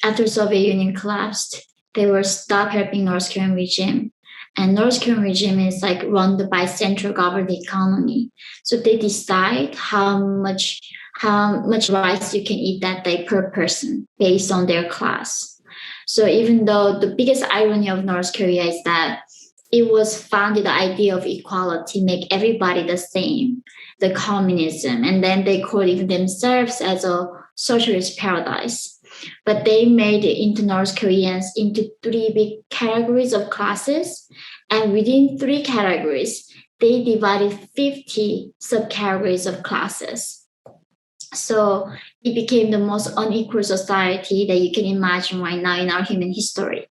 after Soviet Union collapsed, they were stopped helping North Korean regime. And North Korean regime is like run by central government economy. So they decide how much rice you can eat that day per person based on their class. So even though the biggest irony of North Korea is that it was founded the idea of equality, make everybody the same, the communism, and then they call even themselves as a socialist paradise. But they made into North Koreans into three big categories of classes. And within three categories, they divided 50 subcategories of classes. So it became the most unequal society that you can imagine right now in our human history.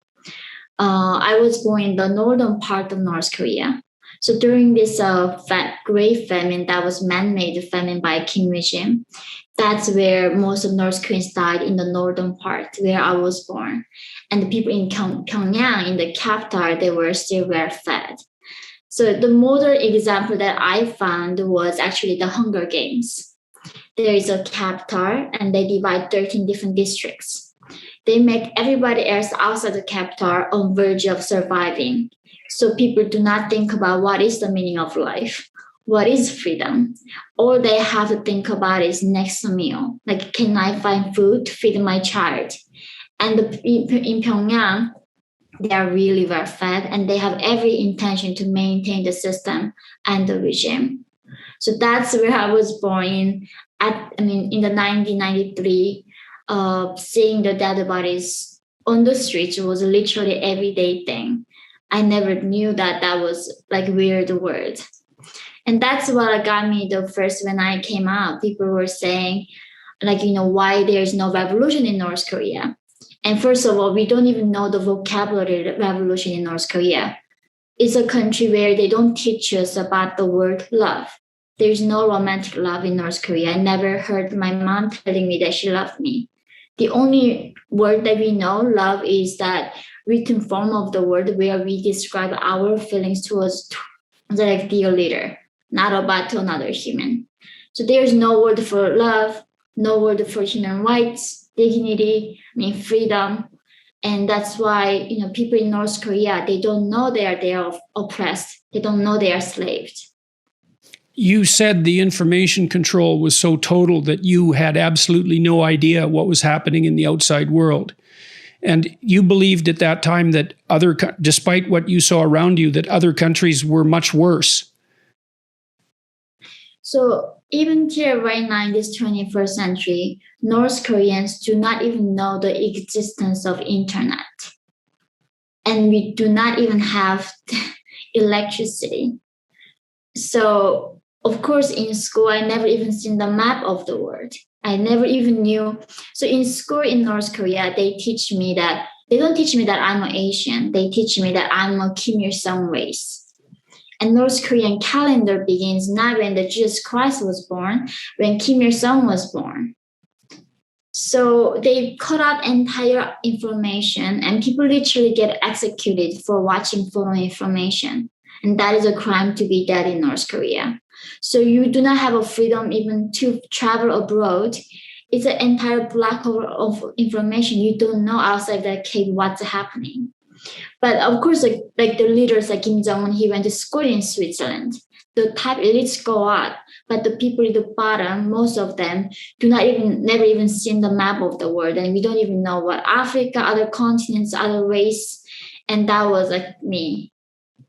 I was born in the northern part of North Korea. So during this Great Famine that was man-made famine by Kim regime, that's where most of North Koreans died, in the northern part where I was born. And the people in Pyongyang, in the capital, they were still well fed. So the modern example that I found was actually the Hunger Games. There is a capital and they divide 13 different districts. They make everybody else outside the capital on verge of surviving. So people do not think about what is the meaning of life, what is freedom. All they have to think about is next meal. Like, can I find food to feed my child? And in Pyongyang, they are really well fed and they have every intention to maintain the system and the regime. So that's where I was born in the 1993. Seeing the dead bodies on the streets was literally everyday thing. I never knew that was like weird word. And that's what got me the first when I came out. People were saying, why there's no revolution in North Korea. And first of all, we don't even know the vocabulary revolution in North Korea. It's a country where they don't teach us about the word love. There's no romantic love in North Korea. I never heard my mom telling me that she loved me. The only word that we know, love, is that written form of the word where we describe our feelings towards the dear leader, not about to another human. So there's no word for love, no word for human rights, dignity, freedom. And that's why, people in North Korea, they don't know they are oppressed. They don't know they are slaved. You said the information control was so total that you had absolutely no idea what was happening in the outside world. And you believed at that time that despite what you saw around you, that other countries were much worse. So even here right now in this 21st century, North Koreans do not even know the existence of internet. And we do not even have electricity. So of course, in school, I never even seen the map of the world. I never even knew. So in school in North Korea, they don't teach me that I'm an Asian. They teach me that I'm a Kim Il-sung race. And North Korean calendar begins not when the Jesus Christ was born, when Kim Il-sung was born. So they cut out entire information and people literally get executed for watching photo information. And that is a crime to be dead in North Korea. So you do not have a freedom even to travel abroad. It's an entire black hole of information. You don't know outside that cave what's happening. But of course, like the leaders like Kim Jong-un, he went to school in Switzerland. The top elites go out, but the people at the bottom, most of them never even seen the map of the world. And we don't even know what Africa, other continents, other race. And that was like me.